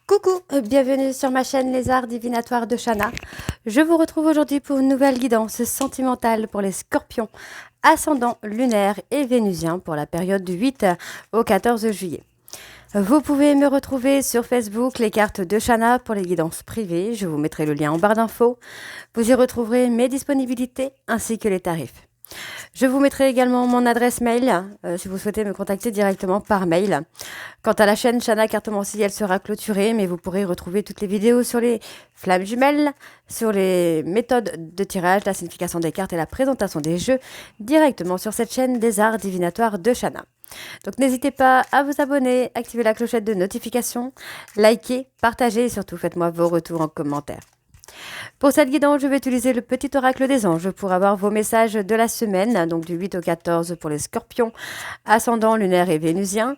Coucou, bienvenue sur ma chaîne Les Arts Divinatoires de Shana. Je vous retrouve aujourd'hui pour une nouvelle guidance sentimentale pour les scorpions, ascendant lunaire et vénusien pour la période du 8 au 14 juillet. Vous pouvez me retrouver sur Facebook, les cartes de Shana pour les guidances privées. Je vous mettrai le lien en barre d'infos. Vous y retrouverez mes disponibilités ainsi que les tarifs. Je vous mettrai également mon adresse mail si vous souhaitez me contacter directement par mail. Quant à la chaîne Shana Cartomancie, elle sera clôturée, mais vous pourrez retrouver toutes les vidéos sur les flammes jumelles, sur les méthodes de tirage, la signification des cartes et la présentation des jeux directement sur cette chaîne des arts divinatoires de Shana. Donc n'hésitez pas à vous abonner, activer la clochette de notification, liker, partager et surtout faites-moi vos retours en commentaire. Pour cette guidance, je vais utiliser le petit oracle des anges pour avoir vos messages de la semaine, donc du 8 au 14 pour les scorpions, ascendant lunaire et vénusien.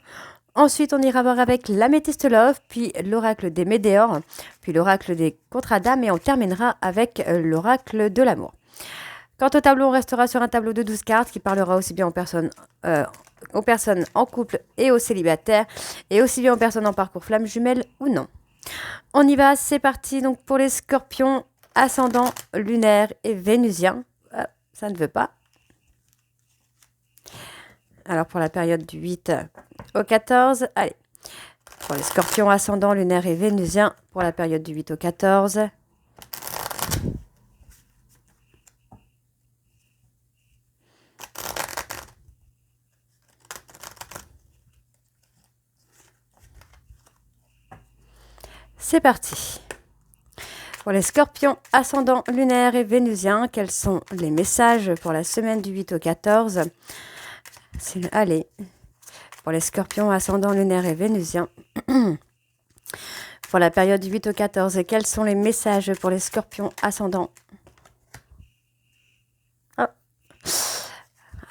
Ensuite, on ira voir avec l'améthyste love, puis l'oracle des météores, puis l'oracle des contrats d'âme et on terminera avec l'oracle de l'amour. Quant au tableau, on restera sur un tableau de 12 cartes qui parlera aussi bien aux personnes en couple et aux célibataires, et aussi bien aux personnes en parcours flamme jumelle ou non. On y va, c'est parti. Donc pour les scorpions, ascendant lunaire et vénusien. Ça ne veut pas. Alors pour la période du 8 au 14, allez. Pour les scorpions, ascendant lunaire et vénusien, pour la période du 8 au 14. C'est parti. Pour les scorpions, ascendant lunaire et vénusien, quels sont les messages pour la semaine du 8 au 14? Allez, pour les scorpions, ascendant lunaire et vénusien, pour la période du 8 au 14, quels sont les messages pour les scorpions, ascendant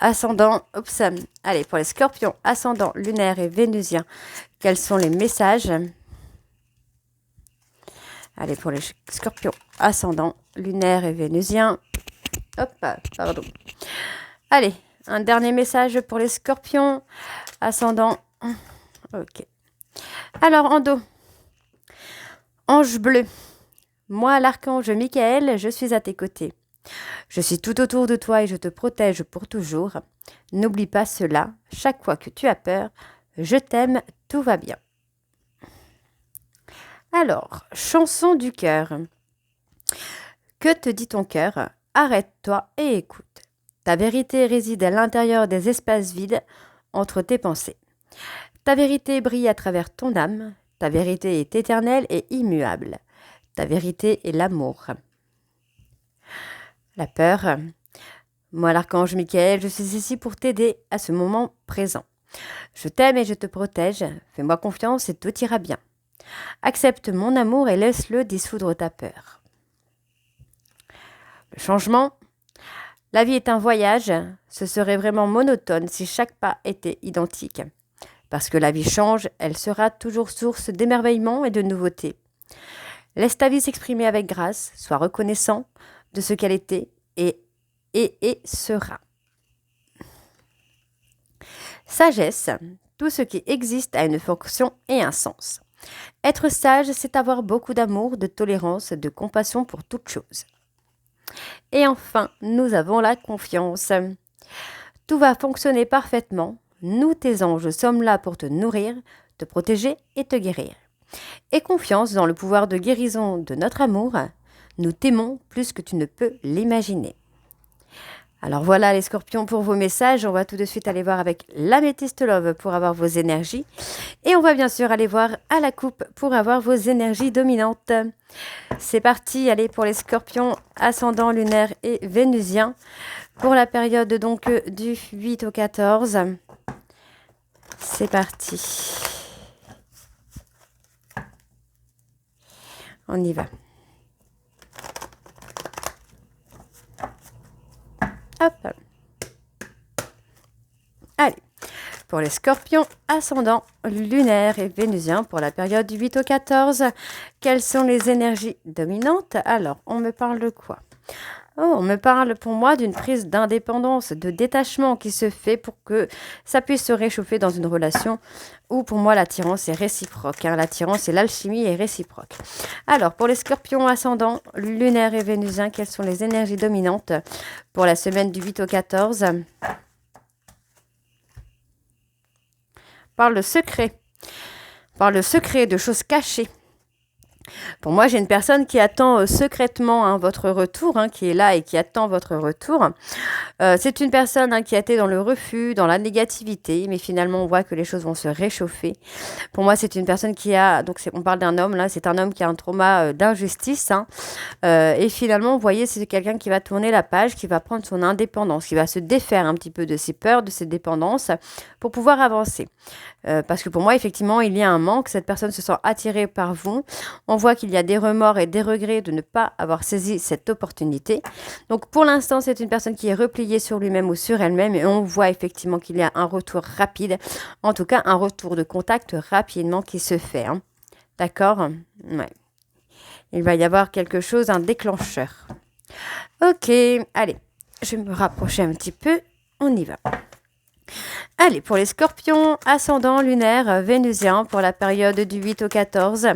Allez, pour les scorpions, ascendant lunaire et vénusien, quels sont les messages? Allez, pour les scorpions, ascendant lunaire et vénusien. Hop, pardon. Allez, un dernier message pour les scorpions, ascendant. Ok. Alors, en dos. Ange bleu. Moi, l'archange Michael, je suis à tes côtés. Je suis tout autour de toi et je te protège pour toujours. N'oublie pas cela. Chaque fois que tu as peur, je t'aime, tout va bien. Alors, chanson du cœur. Que te dit ton cœur? Arrête-toi et écoute. Ta vérité réside à l'intérieur des espaces vides entre tes pensées. Ta vérité brille à travers ton âme. Ta vérité est éternelle et immuable. Ta vérité est l'amour. La peur. Moi, l'archange Michael, je suis ici pour t'aider à ce moment présent. Je t'aime et je te protège. Fais-moi confiance et tout ira bien. Accepte mon amour et laisse-le dissoudre ta peur. Le changement. La vie est un voyage. Ce serait vraiment monotone si chaque pas était identique. Parce que la vie change, elle sera toujours source d'émerveillement et de nouveautés. Laisse ta vie s'exprimer avec grâce. Sois reconnaissant de ce qu'elle était et sera. Sagesse. Tout ce qui existe a une fonction et un sens. Être sage, c'est avoir beaucoup d'amour, de tolérance, de compassion pour toute chose. Et enfin, nous avons la confiance. Tout va fonctionner parfaitement. Nous, tes anges, sommes là pour te nourrir, te protéger et te guérir. Et confiance dans le pouvoir de guérison de notre amour. Nous t'aimons plus que tu ne peux l'imaginer. Alors voilà les scorpions pour vos messages. On va tout de suite aller voir avec l'améthyste love pour avoir vos énergies. Et on va bien sûr aller voir à la coupe pour avoir vos énergies dominantes. C'est parti, allez pour les scorpions ascendant lunaire et vénusien. Pour la période donc du 8 au 14. C'est parti. On y va. Hop. Allez, pour les scorpions, ascendant lunaire et vénusien, pour la période du 8 au 14, quelles sont les énergies dominantes? Alors, on me parle de quoi? Oh, on me parle pour moi d'une prise d'indépendance, de détachement qui se fait pour que ça puisse se réchauffer dans une relation où pour moi l'attirance est réciproque. L'attirance et l'alchimie est réciproque. Alors, pour les scorpions ascendants, lunaires et vénusiens, quelles sont les énergies dominantes pour la semaine du 8 au 14? Parle le secret de choses cachées. Pour moi, j'ai une personne qui attend secrètement votre retour, qui est là et qui attend votre retour. C'est une personne qui a été dans le refus, dans la négativité, mais finalement, on voit que les choses vont se réchauffer. Pour moi, c'est une personne qui a, donc on parle d'un homme, là, c'est un homme qui a un trauma d'injustice. Et finalement, vous voyez, c'est quelqu'un qui va tourner la page, qui va prendre son indépendance, qui va se défaire un petit peu de ses peurs, de ses dépendances, pour pouvoir avancer. Parce que pour moi, effectivement, il y a un manque. Cette personne se sent attirée par vous. On voit qu'il y a des remords et des regrets de ne pas avoir saisi cette opportunité. Donc, pour l'instant, c'est une personne qui est repliée sur lui-même ou sur elle-même. Et on voit effectivement qu'il y a un retour rapide. En tout cas, un retour de contact rapidement qui se fait. D'accord? Ouais. Il va y avoir quelque chose, un déclencheur. Ok, allez. Je vais me rapprocher un petit peu. On y va. Allez, pour les scorpions, ascendant lunaire, vénusien, pour la période du 8 au 14.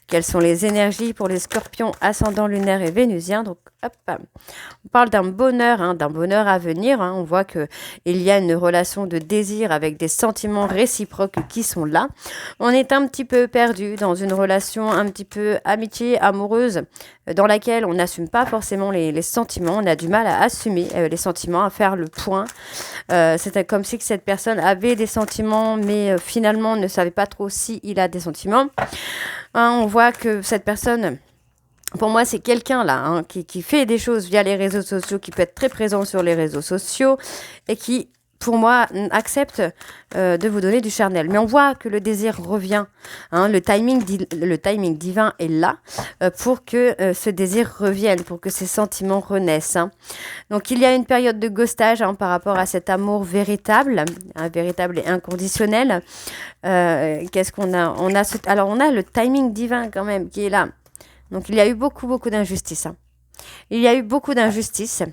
Quelles sont les énergies pour les scorpions, ascendant lunaire et vénusien? Donc, hop, on parle d'un bonheur à venir. On voit qu'il y a une relation de désir avec des sentiments réciproques qui sont là. On est un petit peu perdu dans une relation un petit peu amitié, amoureuse, dans laquelle on n'assume pas forcément les sentiments. On a du mal à assumer les sentiments, à faire le point. C'est comme si cette personne avait des sentiments, mais finalement ne savait pas trop s'il a des sentiments. On voit que cette personne, pour moi, c'est quelqu'un là qui fait des choses via les réseaux sociaux, qui peut être très présent sur les réseaux sociaux et qui, pour moi, accepte de vous donner du charnel. Mais on voit que le désir revient. Le timing divin est là pour que ce désir revienne, pour que ces sentiments renaissent. Donc, il y a une période de ghostage par rapport à cet amour véritable, véritable et inconditionnel. Qu'est-ce qu'on a? Alors, on a le timing divin quand même qui est là. Donc, il y a eu beaucoup d'injustices. Il y a eu beaucoup d'injustices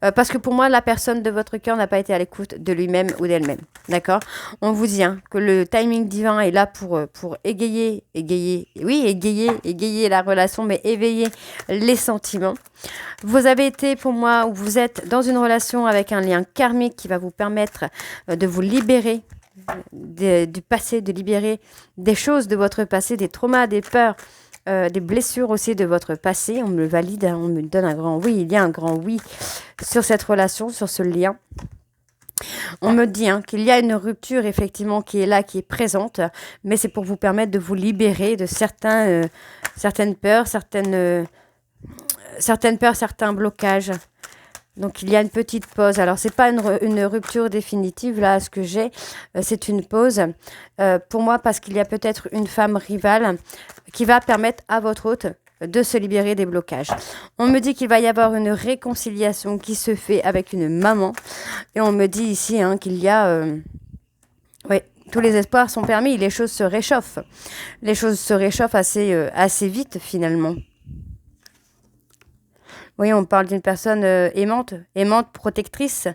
parce que pour moi, la personne de votre cœur n'a pas été à l'écoute de lui-même ou d'elle-même. D'accord? On vous dit que le timing divin est là pour égayer la relation, mais éveiller les sentiments. Vous avez été, pour moi, ou vous êtes dans une relation avec un lien karmique qui va vous permettre de vous libérer du passé, de libérer des choses de votre passé, des traumas, des peurs, des blessures aussi de votre passé. On me le valide, on me donne un grand oui. Il y a un grand oui sur cette relation, sur ce lien. On me dit qu'il y a une rupture effectivement qui est là, qui est présente, mais c'est pour vous permettre de vous libérer de certaines peurs, certains blocages. Donc, il y a une petite pause. Alors, c'est pas une rupture définitive, là, ce que j'ai. C'est une pause. Pour moi, parce qu'il y a peut-être une femme rivale qui va permettre à votre hôte de se libérer des blocages. On me dit qu'il va y avoir une réconciliation qui se fait avec une maman. Et on me dit ici qu'il y a... tous les espoirs sont permis. Les choses se réchauffent. Les choses se réchauffent assez vite, finalement. Oui, on parle d'une personne aimante, protectrice,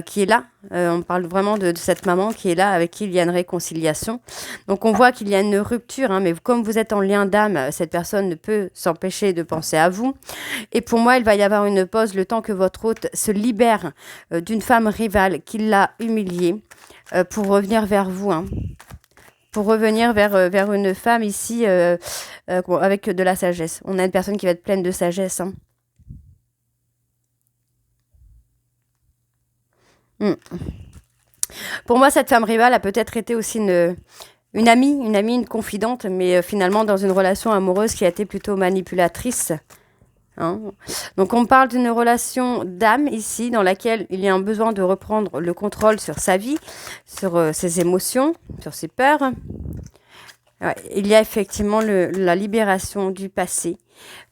qui est là. On parle vraiment de cette maman qui est là, avec qui il y a une réconciliation. Donc, on voit qu'il y a une rupture, mais comme vous êtes en lien d'âme, cette personne ne peut s'empêcher de penser à vous. Et pour moi, il va y avoir une pause le temps que votre hôte se libère d'une femme rivale qui l'a humiliée pour revenir vers vous. Pour revenir vers une femme ici avec de la sagesse. On a une personne qui va être pleine de sagesse. Pour moi, cette femme rivale a peut-être été aussi une amie, une confidente, mais finalement dans une relation amoureuse qui a été plutôt manipulatrice. Donc, on parle d'une relation d'âme ici, dans laquelle il y a un besoin de reprendre le contrôle sur sa vie, sur ses émotions, sur ses peurs. Ouais, il y a effectivement la libération du passé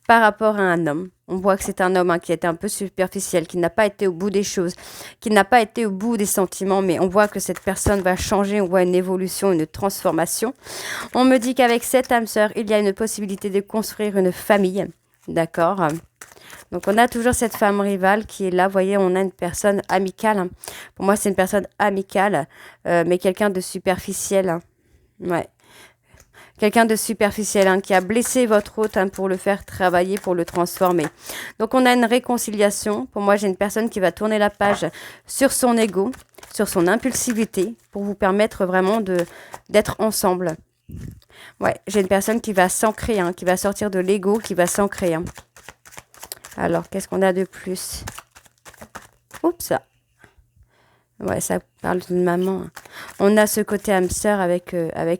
par rapport à un homme. On voit que c'est un homme qui a été un peu superficiel, qui n'a pas été au bout des choses, qui n'a pas été au bout des sentiments, mais on voit que cette personne va changer, on voit une évolution, une transformation. On me dit qu'avec cette âme sœur, il y a une possibilité de construire une famille, d'accord? Donc, on a toujours cette femme rivale qui est là. Vous voyez, on a une personne amicale. Hein. Pour moi, c'est une personne amicale, mais quelqu'un de superficiel. Hein. Ouais. Quelqu'un de superficiel hein, qui a blessé votre hôte hein, pour le faire travailler, pour le transformer. Donc, on a une réconciliation. Pour moi, j'ai une personne qui va tourner la page sur son ego, sur son impulsivité, pour vous permettre vraiment d'être ensemble. Ouais, j'ai une personne qui va s'ancrer, hein, qui va sortir de l'ego, qui va s'ancrer. Hein. Alors, qu'est-ce qu'on a de plus? Oups. Ouais, ça parle d'une maman. On a ce côté âme sœur avec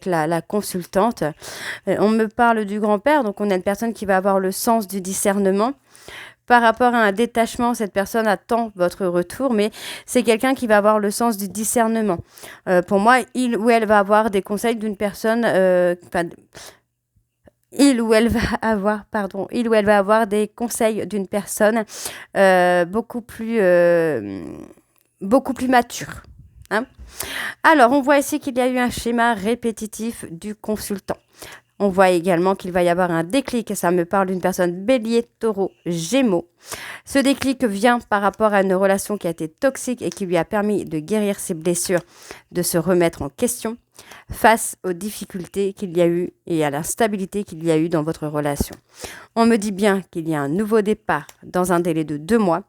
la consultante. On me parle du grand-père, donc on a une personne qui va avoir le sens du discernement. Par rapport à un détachement, cette personne attend votre retour, mais c'est quelqu'un qui va avoir le sens du discernement. Pour moi, il ou elle va avoir des conseils d'une personne... il ou elle va avoir des conseils d'une personne beaucoup plus mature. Hein. Alors, on voit ici qu'il y a eu un schéma répétitif du consultant. On voit également qu'il va y avoir un déclic. Ça me parle d'une personne bélier, taureau, gémeaux. Ce déclic vient par rapport à une relation qui a été toxique et qui lui a permis de guérir ses blessures, de se remettre en question face aux difficultés qu'il y a eu et à l'instabilité qu'il y a eu dans votre relation. On me dit bien qu'il y a un nouveau départ dans un délai de 2 mois.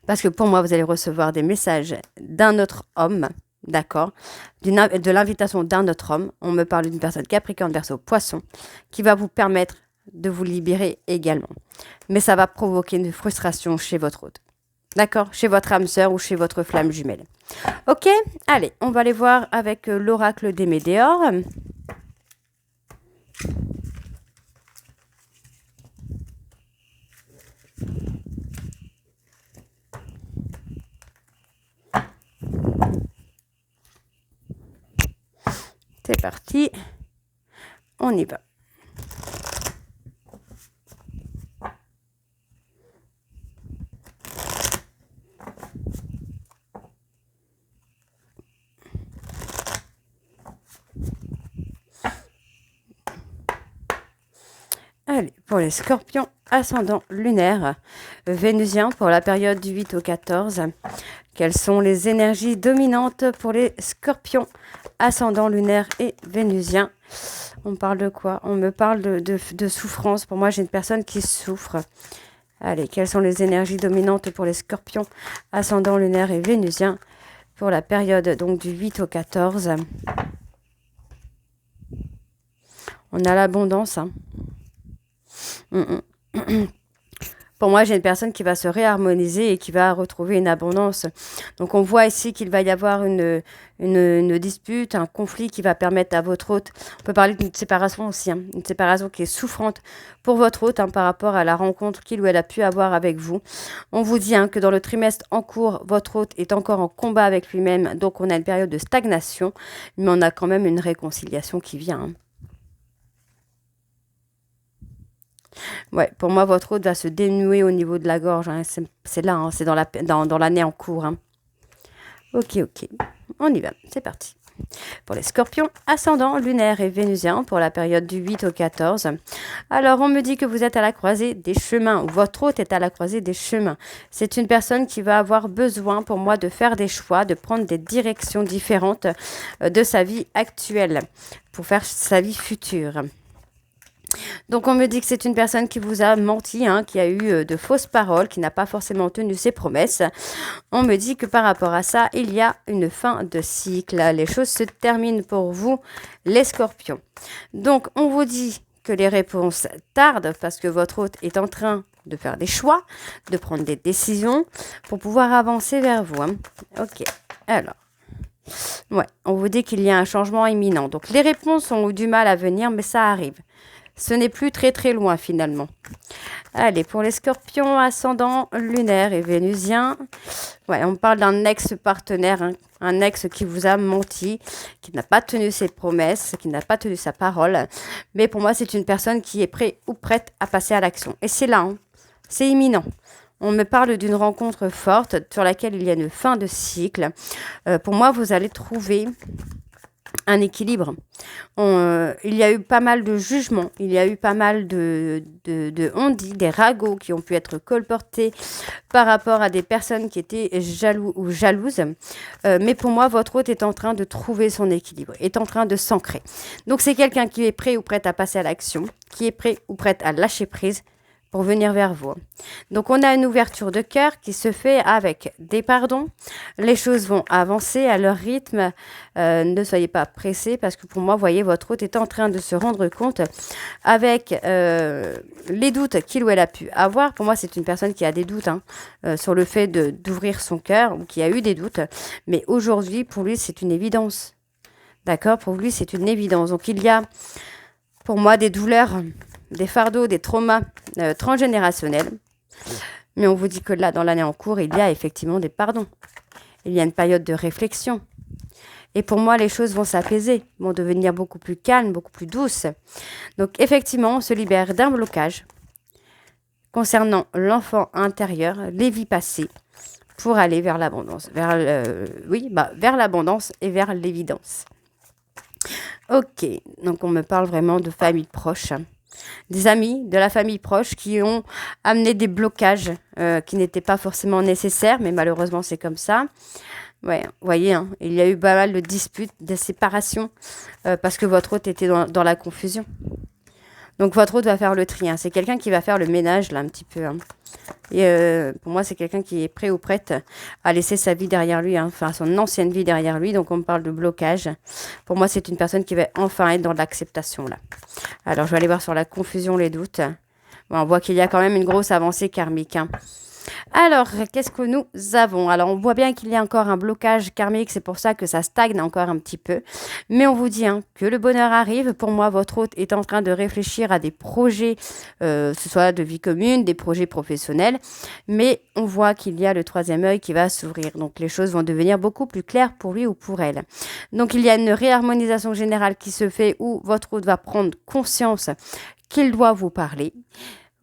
Parce que pour moi, vous allez recevoir des messages d'un autre homme, d'accord, de l'invitation d'un autre homme. On me parle d'une personne Capricorne, Verseau, Poisson, qui va vous permettre de vous libérer également. Mais ça va provoquer une frustration chez votre hôte, d'accord, chez votre âme sœur ou chez votre flamme jumelle. Ok, allez, on va aller voir avec l'oracle des Médéors. C'est parti, on y va. Allez, pour les scorpions, ascendant lunaire, vénusien pour la période du 8 au 14. Quelles sont les énergies dominantes pour les scorpions, ascendant lunaire et vénusien? On parle de quoi? On me parle de souffrance. Pour moi, j'ai une personne qui souffre. Allez, quelles sont les énergies dominantes pour les scorpions, ascendant lunaire et vénusien pour la période donc du 8 au 14? On a l'abondance. Hein. Pour moi, j'ai une personne qui va se réharmoniser et qui va retrouver une abondance. Donc, on voit ici qu'il va y avoir une dispute, un conflit qui va permettre à votre hôte, on peut parler d'une séparation aussi, hein, une séparation qui est souffrante pour votre hôte hein, par rapport à la rencontre qu'il ou elle a pu avoir avec vous. On vous dit hein, que dans le trimestre en cours, votre hôte est encore en combat avec lui-même. Donc, on a une période de stagnation, mais on a quand même une réconciliation qui vient. Hein. Ouais, pour moi, votre hôte va se dénouer au niveau de la gorge. Hein. C'est là, hein, c'est dans l'année en cours. Hein. Ok, on y va, c'est parti. Pour les scorpions, ascendant, lunaire et vénusien pour la période du 8 au 14. Alors, on me dit que vous êtes à la croisée des chemins, ou votre hôte est à la croisée des chemins. C'est une personne qui va avoir besoin, pour moi, de faire des choix, de prendre des directions différentes de sa vie actuelle pour faire sa vie future. Donc, on me dit que c'est une personne qui vous a menti, hein, qui a eu de fausses paroles, qui n'a pas forcément tenu ses promesses. On me dit que par rapport à ça, il y a une fin de cycle. Les choses se terminent pour vous, les scorpions. Donc, on vous dit que les réponses tardent parce que votre hôte est en train de faire des choix, de prendre des décisions pour pouvoir avancer vers vous. Hein. Ok, alors. Ouais, on vous dit qu'il y a un changement imminent. Donc, les réponses ont eu du mal à venir, mais ça arrive. Ce n'est plus très très loin finalement. Allez, pour les scorpions, ascendant, lunaire et vénusien. Ouais, on parle d'un ex-partenaire, hein, un ex qui vous a menti, qui n'a pas tenu ses promesses, qui n'a pas tenu sa parole. Mais pour moi, c'est une personne qui est prête ou prête à passer à l'action. Et c'est là, hein, c'est imminent. On me parle d'une rencontre forte sur laquelle il y a une fin de cycle. Pour moi, vous allez trouver un équilibre. Il y a eu pas mal de jugements, il y a eu pas mal de on-dit, des ragots qui ont pu être colportés par rapport à des personnes qui étaient jaloux ou jalouses. Mais pour moi, votre hôte est en train de trouver son équilibre, est en train de s'ancrer. Donc c'est quelqu'un qui est prêt ou prête à passer à l'action, qui est prêt ou prête à lâcher prise pour venir vers vous. Donc on a une ouverture de cœur qui se fait avec des pardons. Les choses vont avancer à leur rythme. Ne soyez pas pressés parce que pour moi, vous voyez, votre hôte est en train de se rendre compte avec les doutes qu'il ou elle a pu avoir. Pour moi, c'est une personne qui a des doutes sur le fait d'ouvrir son cœur ou qui a eu des doutes. Mais aujourd'hui, pour lui, c'est une évidence. D'accord? Pour lui, c'est une évidence. Donc il y a pour moi des douleurs, des fardeaux, des traumas transgénérationnels. Mais on vous dit que là, dans l'année en cours, il y a effectivement des pardons. Il y a une période de réflexion. Et pour moi, les choses vont s'apaiser, vont devenir beaucoup plus calmes, beaucoup plus douces. Donc effectivement, on se libère d'un blocage concernant l'enfant intérieur, les vies passées, pour aller vers l'abondance. Vers l'abondance et vers l'évidence. Ok, donc on me parle vraiment de famille proche. Des amis de la famille proche qui ont amené des blocages qui n'étaient pas forcément nécessaires, mais malheureusement c'est comme ça. Ouais, vous voyez, il y a eu pas mal de disputes, de séparations, parce que votre hôte était dans la confusion. Donc votre hôte va faire le tri. C'est quelqu'un qui va faire le ménage là un petit peu. Et pour moi, c'est quelqu'un qui est prêt ou prête à laisser sa vie derrière lui, enfin son ancienne vie derrière lui. Donc on me parle de blocage. Pour moi, c'est une personne qui va enfin être dans l'acceptation là. Alors je vais aller voir sur la confusion, les doutes. Bon, on voit qu'il y a quand même une grosse avancée karmique. Alors, qu'est-ce que nous avons? Alors, on voit bien qu'il y a encore un blocage karmique, c'est pour ça que ça stagne encore un petit peu. Mais on vous dit que le bonheur arrive. Pour moi, votre hôte est en train de réfléchir à des projets, ce soit de vie commune, des projets professionnels. Mais on voit qu'il y a le troisième œil qui va s'ouvrir. Donc, les choses vont devenir beaucoup plus claires pour lui ou pour elle. Donc, il y a une réharmonisation générale qui se fait où votre hôte va prendre conscience qu'il doit vous parler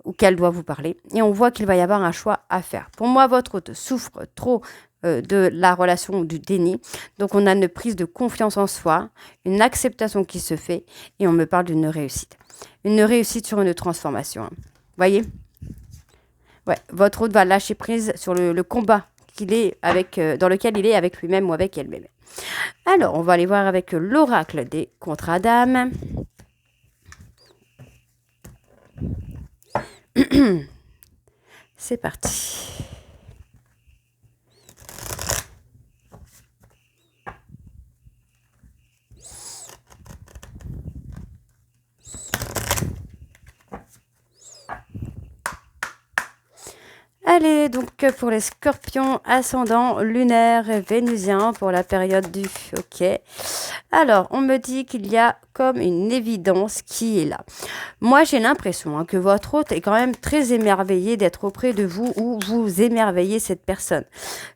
ou qu'elle doit vous parler. Et on voit qu'il va y avoir un choix à faire. Pour moi, votre hôte souffre trop de la relation ou du déni. Donc, on a une prise de confiance en soi, une acceptation qui se fait et on me parle d'une réussite. Une réussite sur une transformation. Voyez? Ouais, votre hôte va lâcher prise sur le combat qu'il est avec, dans lequel il est avec lui-même ou avec elle-même. Alors, on va aller voir avec l'oracle des contrats d'âme. C'est parti. Allez, donc pour les scorpions, ascendant lunaire et vénusien pour la période du... Ok. Alors, on me dit qu'il y a comme une évidence qui est là. Moi, j'ai l'impression que votre hôte est quand même très émerveillé d'être auprès de vous ou vous émerveillez cette personne.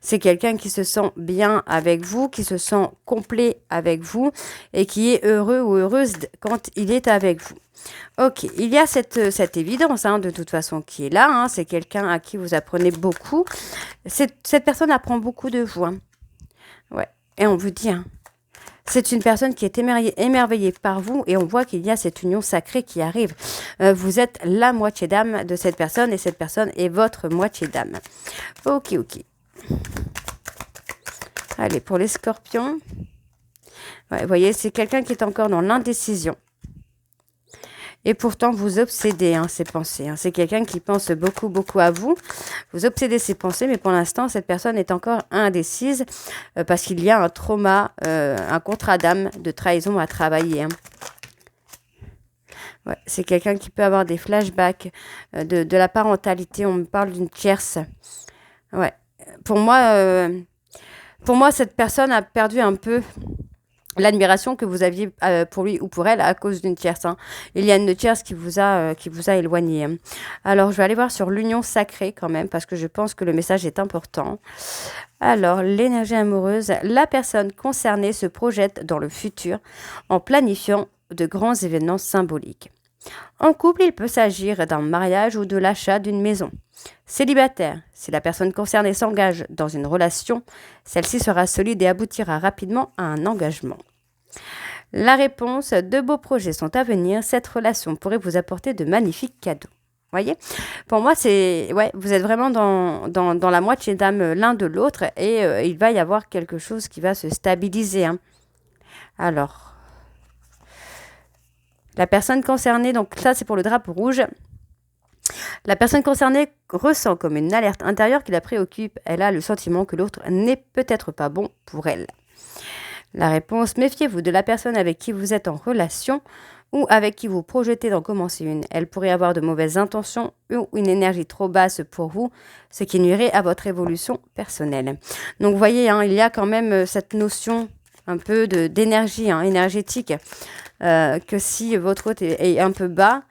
C'est quelqu'un qui se sent bien avec vous, qui se sent complet avec vous et qui est heureux ou heureuse quand il est avec vous. Ok, il y a cette évidence de toute façon qui est là. C'est quelqu'un à qui vous apprenez beaucoup. Cette personne apprend beaucoup de vous. Ouais, et on vous dit... c'est une personne qui est émerveillée par vous et on voit qu'il y a cette union sacrée qui arrive. Vous êtes la moitié d'âme de cette personne et cette personne est votre moitié d'âme. Ok. Allez, pour les scorpions. Ouais, vous voyez, c'est quelqu'un qui est encore dans l'indécision. Et pourtant, vous obsédez ses pensées. C'est quelqu'un qui pense beaucoup à vous. Vous obsédez ses pensées, mais pour l'instant, cette personne est encore indécise parce qu'il y a un trauma, un contrat d'âme de trahison à travailler. Ouais, c'est quelqu'un qui peut avoir des flashbacks de la parentalité. On me parle d'une tierce. Ouais. Pour moi, cette personne a perdu un peu... l'admiration que vous aviez pour lui ou pour elle à cause d'une tierce. Il y a une tierce qui vous a éloigné. Alors, je vais aller voir sur l'union sacrée quand même, parce que je pense que le message est important. Alors, l'énergie amoureuse, la personne concernée se projette dans le futur en planifiant de grands événements symboliques. En couple, il peut s'agir d'un mariage ou de l'achat d'une maison. Célibataire, si la personne concernée s'engage dans une relation, celle-ci sera solide et aboutira rapidement à un engagement. La réponse, de beaux projets sont à venir. Cette relation pourrait vous apporter de magnifiques cadeaux. Voyez, pour moi, c'est ouais, vous êtes vraiment dans la moitié d'âme l'un de l'autre et il va y avoir quelque chose qui va se stabiliser, hein. Alors, la personne concernée, donc ça c'est pour le drapeau rouge. La personne concernée ressent comme une alerte intérieure qui la préoccupe. Elle a le sentiment que l'autre n'est peut-être pas bon pour elle. La réponse, méfiez-vous de la personne avec qui vous êtes en relation ou avec qui vous projetez d'en commencer une. Elle pourrait avoir de mauvaises intentions ou une énergie trop basse pour vous, ce qui nuirait à votre évolution personnelle. Donc vous voyez, hein, il y a quand même cette notion un peu d'énergie énergétique, que si votre hôte est un peu bas,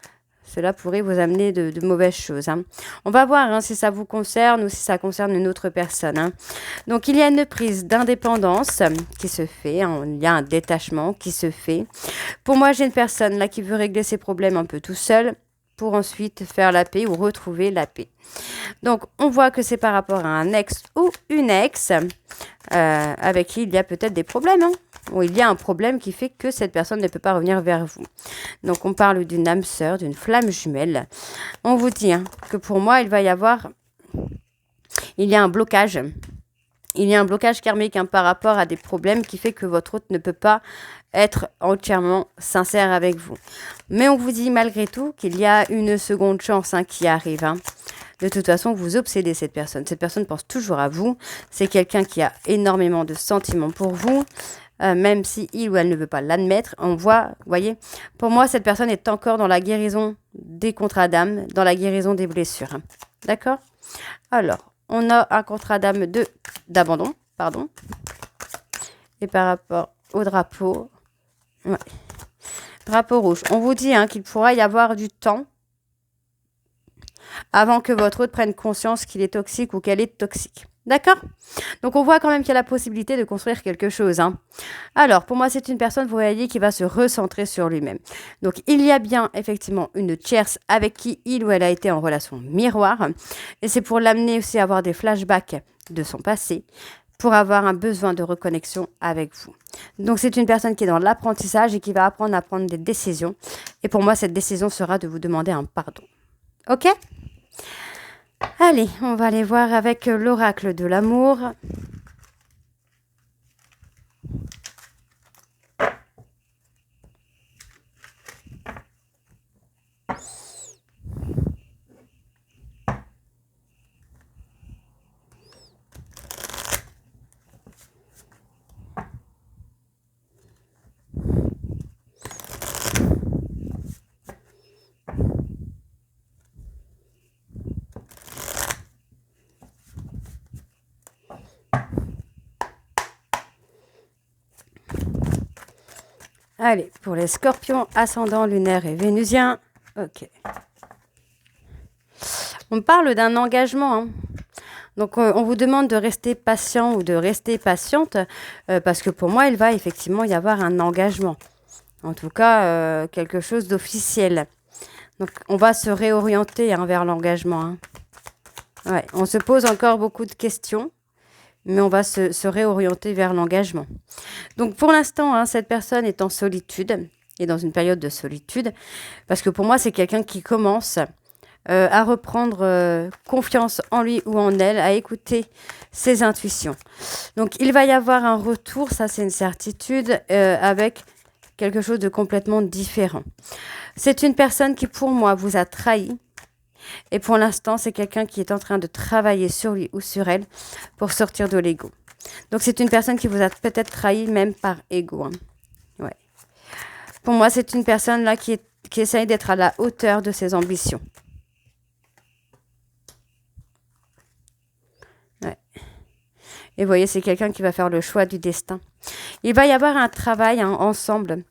cela pourrait vous amener de mauvaises choses, hein. On va voir, hein, si ça vous concerne ou si ça concerne une autre personne, hein. Donc, il y a une prise d'indépendance qui se fait, hein. Il y a un détachement qui se fait. Pour moi, j'ai une personne là qui veut régler ses problèmes un peu tout seul pour ensuite faire la paix ou retrouver la paix. Donc, on voit que c'est par rapport à un ex ou une ex avec qui il y a peut-être des problèmes, hein, ou il y a un problème qui fait que cette personne ne peut pas revenir vers vous. Donc, on parle d'une âme sœur, d'une flamme jumelle. On vous dit, hein, que pour moi, il y a un blocage. Il y a un blocage karmique, hein, par rapport à des problèmes qui fait que votre hôte ne peut pas être entièrement sincère avec vous. Mais on vous dit malgré tout qu'il y a une seconde chance, hein, qui arrive, hein. De toute façon, vous obsédez cette personne. Cette personne pense toujours à vous. C'est quelqu'un qui a énormément de sentiments pour vous, même si il ou elle ne veut pas l'admettre. On voit, vous voyez, pour moi, cette personne est encore dans la guérison des contrats d'âme, dans la guérison des blessures, hein. D'accord? Alors, on a un contrat d'âme d'abandon, pardon. Et par rapport au drapeau, ouais, drapeau rouge, on vous dit, hein, qu'il pourra y avoir du temps avant que votre hôte prenne conscience qu'il est toxique ou qu'elle est toxique. D'accord? Donc, on voit quand même qu'il y a la possibilité de construire quelque chose, hein. Alors, pour moi, c'est une personne, vous voyez, qui va se recentrer sur lui-même. Donc, il y a bien, effectivement, une tierce avec qui il ou elle a été en relation miroir. Et c'est pour l'amener aussi à avoir des flashbacks de son passé, pour avoir un besoin de reconnexion avec vous. Donc, c'est une personne qui est dans l'apprentissage et qui va apprendre à prendre des décisions. Et pour moi, cette décision sera de vous demander un pardon. Ok? Allez, on va aller voir avec l'oracle de l'amour. Allez, pour les scorpions, ascendant lunaire et vénusien. Ok. On parle d'un engagement, hein. Donc, on vous demande de rester patient ou de rester patiente, parce que pour moi, il va effectivement y avoir un engagement. En tout cas, quelque chose d'officiel. Donc, on va se réorienter, hein, vers l'engagement, hein. Ouais, on se pose encore beaucoup de questions, mais on va se réorienter vers l'engagement. Donc, pour l'instant, hein, cette personne est en solitude, et dans une période de solitude, parce que pour moi, c'est quelqu'un qui commence à reprendre confiance en lui ou en elle, à écouter ses intuitions. Donc, il va y avoir un retour, ça c'est une certitude, avec quelque chose de complètement différent. C'est une personne qui, pour moi, vous a trahi. Et pour l'instant, c'est quelqu'un qui est en train de travailler sur lui ou sur elle pour sortir de l'ego. Donc, c'est une personne qui vous a peut-être trahi même par ego, hein. Ouais. Pour moi, c'est une personne là qui essaye d'être à la hauteur de ses ambitions. Ouais. Et vous voyez, c'est quelqu'un qui va faire le choix du destin. Il va y avoir un travail, hein, ensemble.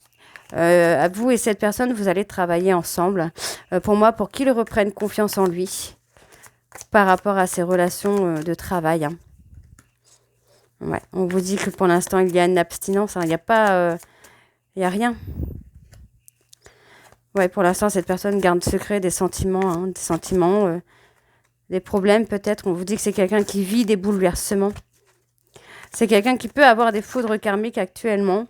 Vous et cette personne, vous allez travailler ensemble. Pour moi, pour qu'il reprenne confiance en lui par rapport à ses relations de travail, hein. Ouais, on vous dit que pour l'instant, il y a une abstinence, hein. Il n'y a pas... il n'y a rien. Ouais, pour l'instant, cette personne garde secret des sentiments, hein, des problèmes peut-être. On vous dit que c'est quelqu'un qui vit des bouleversements. C'est quelqu'un qui peut avoir des foudres karmiques actuellement.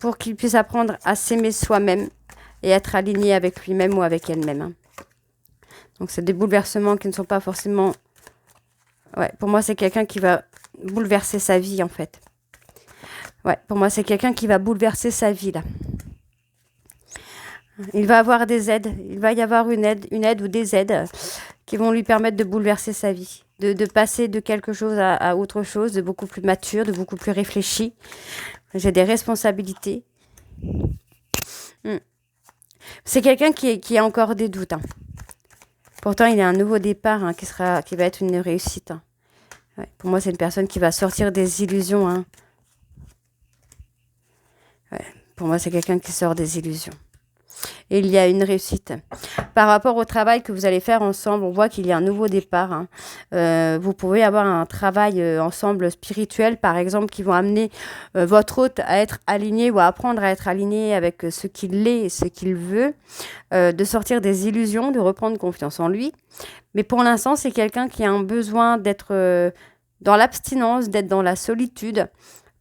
pour qu'il puisse apprendre à s'aimer soi-même et être aligné avec lui-même ou avec elle-même. Hein. Donc, c'est des bouleversements qui ne sont pas forcément... Ouais, pour moi, c'est quelqu'un qui va bouleverser sa vie, en fait. Ouais, pour moi, c'est quelqu'un qui va bouleverser sa vie, là. Il va avoir des aides. Il va y avoir une aide ou des aides qui vont lui permettre de bouleverser sa vie. De passer de quelque chose à autre chose, de beaucoup plus mature, de beaucoup plus réfléchi. J'ai des responsabilités. C'est quelqu'un qui a encore des doutes. Hein. Pourtant, il y a un nouveau départ hein, qui va être une réussite. Hein. Ouais, pour moi, c'est une personne qui va sortir des illusions. Hein. Ouais, pour moi, c'est quelqu'un qui sort des illusions. Et il y a une réussite. Par rapport au travail que vous allez faire ensemble, on voit qu'il y a un nouveau départ. Hein. Vous pouvez avoir un travail ensemble spirituel, par exemple, qui vont amener votre hôte à être aligné ou à apprendre à être aligné avec ce qu'il est et ce qu'il veut, de sortir des illusions, de reprendre confiance en lui. Mais pour l'instant, c'est quelqu'un qui a un besoin d'être dans l'abstinence, d'être dans la solitude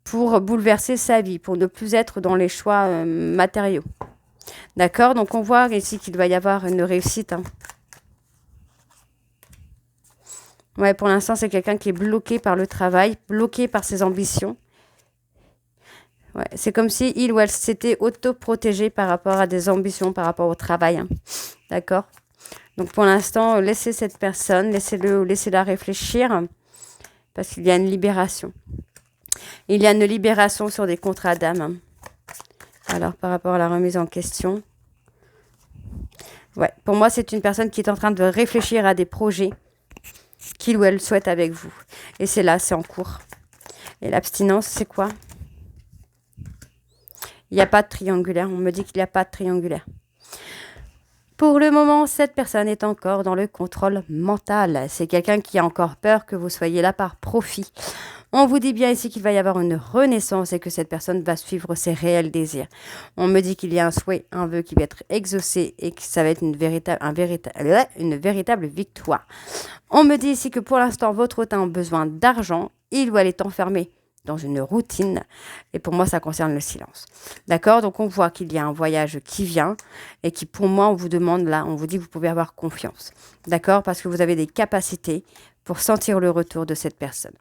pour bouleverser sa vie, pour ne plus être dans les choix matériaux. D'accord, donc on voit ici qu'il va y avoir une réussite. Hein. Ouais, pour l'instant, c'est quelqu'un qui est bloqué par le travail, bloqué par ses ambitions. Ouais, c'est comme si il ou elle s'était auto-protégé par rapport à des ambitions, par rapport au travail. Hein. D'accord. Donc pour l'instant, laissez cette personne, laissez-la réfléchir, parce qu'il y a une libération. Il y a une libération sur des contrats d'âme. Hein. Alors, par rapport à la remise en question. Ouais, pour moi, c'est une personne qui est en train de réfléchir à des projets qu'il ou elle souhaite avec vous. Et c'est là, c'est en cours. Et l'abstinence, c'est quoi? Il n'y a pas de triangulaire. On me dit qu'il n'y a pas de triangulaire. Pour le moment, cette personne est encore dans le contrôle mental. C'est quelqu'un qui a encore peur que vous soyez là par profit. On vous dit bien ici qu'il va y avoir une renaissance et que cette personne va suivre ses réels désirs. On me dit qu'il y a un souhait, un vœu qui va être exaucé et que ça va être une véritable victoire. On me dit ici que pour l'instant, votre hôte a besoin d'argent. Il ou elle est enfermé dans une routine. Et pour moi, ça concerne le silence. D'accord? Donc, on voit qu'il y a un voyage qui vient et qui, pour moi, on vous demande là, on vous dit que vous pouvez avoir confiance. D'accord? Parce que vous avez des capacités pour sentir le retour de cette personne.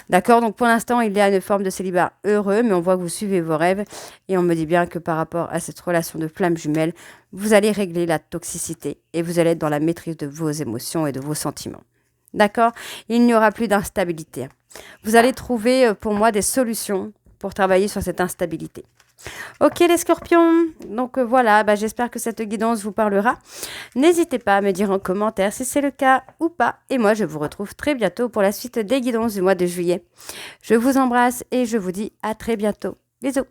D'accord, donc pour l'instant, il y a une forme de célibat heureux, mais on voit que vous suivez vos rêves et on me dit bien que par rapport à cette relation de flamme jumelle, vous allez régler la toxicité et vous allez être dans la maîtrise de vos émotions et de vos sentiments. D'accord? Il n'y aura plus d'instabilité. Vous allez trouver pour moi des solutions pour travailler sur cette instabilité. Ok les scorpions, donc voilà, j'espère que cette guidance vous parlera. N'hésitez pas à me dire en commentaire si c'est le cas ou pas. Et moi, je vous retrouve très bientôt pour la suite des guidances du mois de juillet. Je vous embrasse et je vous dis à très bientôt. Bisous.